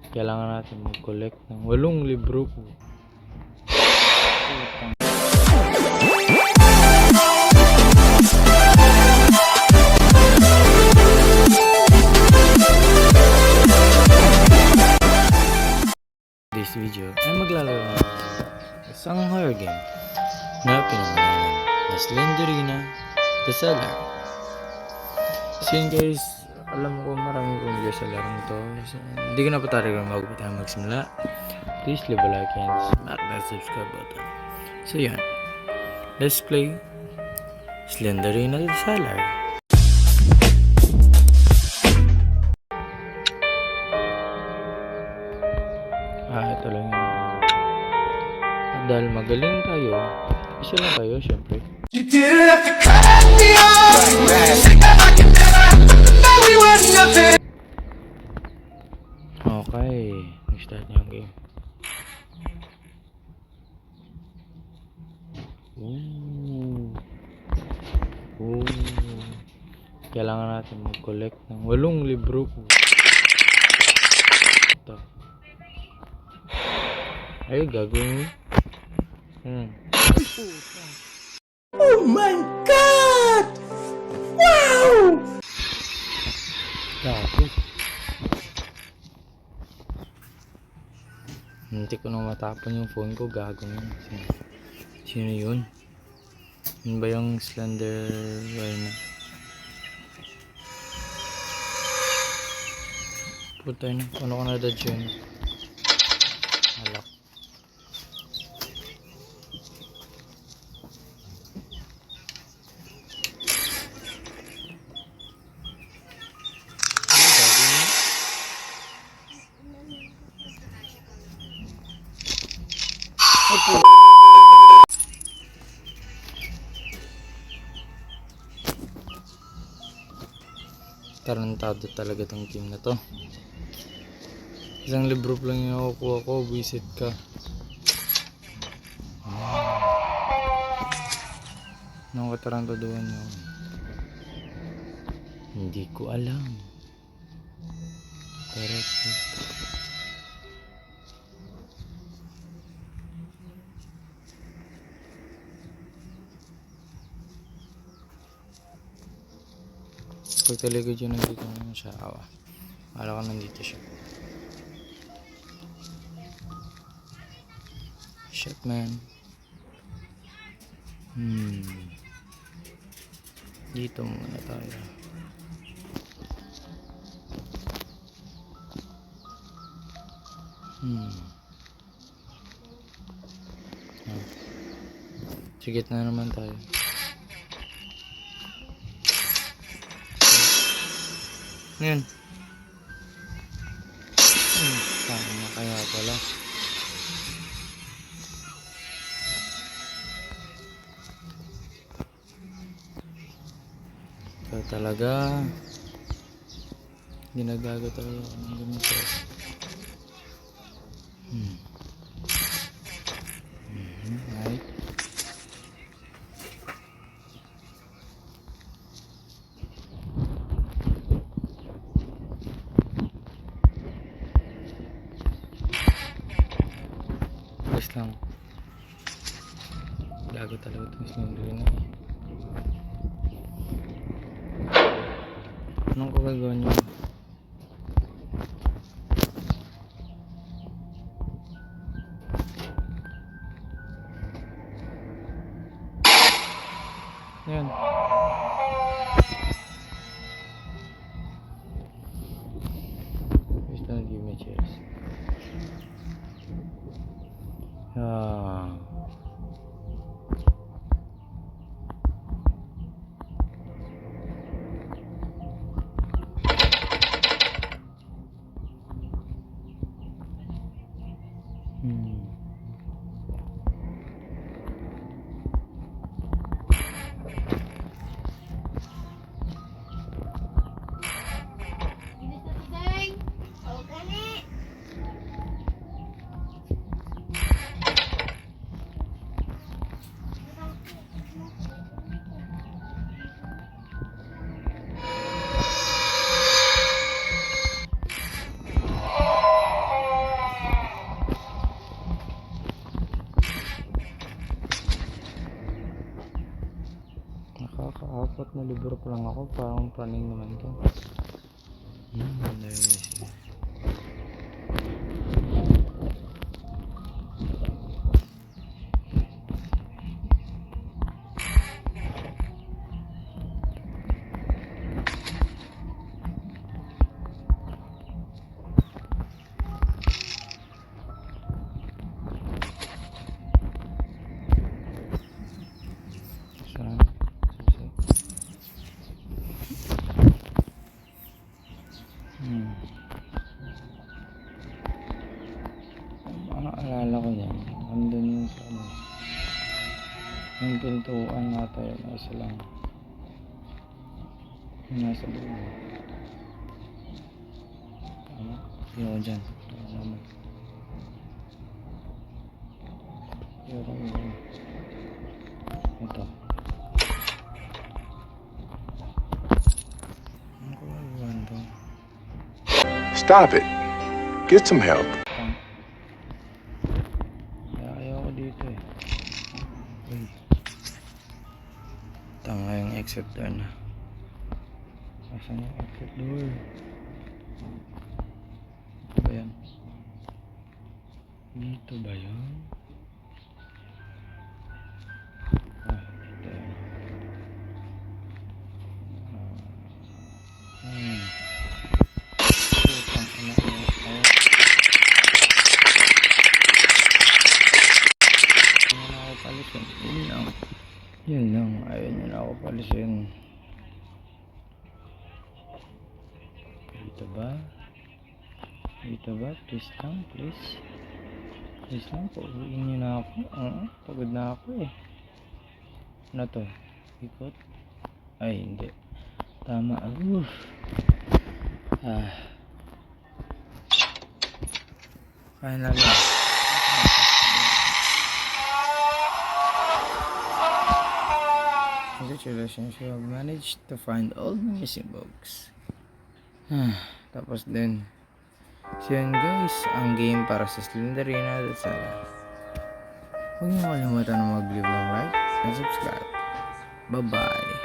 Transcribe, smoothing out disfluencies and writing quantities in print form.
Kailangan natin mag-collect ng 8 libro po. This video ay maglalaro ng isang horror game na pinangalanan na Slenderina the Seller. So yun guys, alam ko marami kong video sa larong to. So, hindi ko na patari kung bago pa tayo magsimula. Please leave a like and smack that subscribe button. So yan, let's play Slenderina the Seller. Ito lang yung dahil magaling tayo, isa lang tayo syempre. You didn't have to cut me off. Okay, nag-start niya ang game. Kailangan natin mag-collect ng 8 libro po. Ito. Ay, gagawin mo. Oh my God! Wow! Tapos hindi ko na matapon yung phone ko. Gagawin. Sino yun? Yun ba yung Slender Rhino? Puta na. Ano ko na dodge yun? Halak. Tarantado talaga tong team na to. Isang libro lang yung nakukuha ko. Visit ka. Anong katarantaduhan nyo? Hindi ko alam. Correct. Pagtalikod yun, nandito naman siya. Akala ko nandito siya. Shit man. Dito muna tayo. Sige na naman tayo. Ngayon. Paano na kaya pala? Ito talaga. Ginagago talaga ako ng ganito. Right. Basta lang. Gago talaga itong Slenderina eh. Anong kagagawa niyo? Yan. Please don't give me chairs. libro pa lang ako, parang praning naman to. There is. Alala ko yan. Andun yung sa ano. Yung pintuan nata yun. Isa lang. Yung nasa loob. Tama? Yung ako dyan. Tama. Pero yun. Ito. Ano ko nagawan to? Stop it. Get some help. Ayaw ko dito eh. Uy. Tama yung exit door na. Asan yung exit door? Ito ba yan? Dito ba yun? Ah, dito yan. Putang ina mo. Palisin. Yun lang. Ayaw nyo na ako palisin. Dito ba? Dito ba? Please lang, please. Please lang, pauwiin nyo na ako. Pagod na ako eh. Ano to? Ikot? Ay, hindi. Tama. Finally. Congratulations, you have managed to find all the missing books. Tapos din. So yun guys, ang game para sa Slenderina at Sala. Huwag niyo kalimutan na mag-leave ng like and subscribe. Bye bye.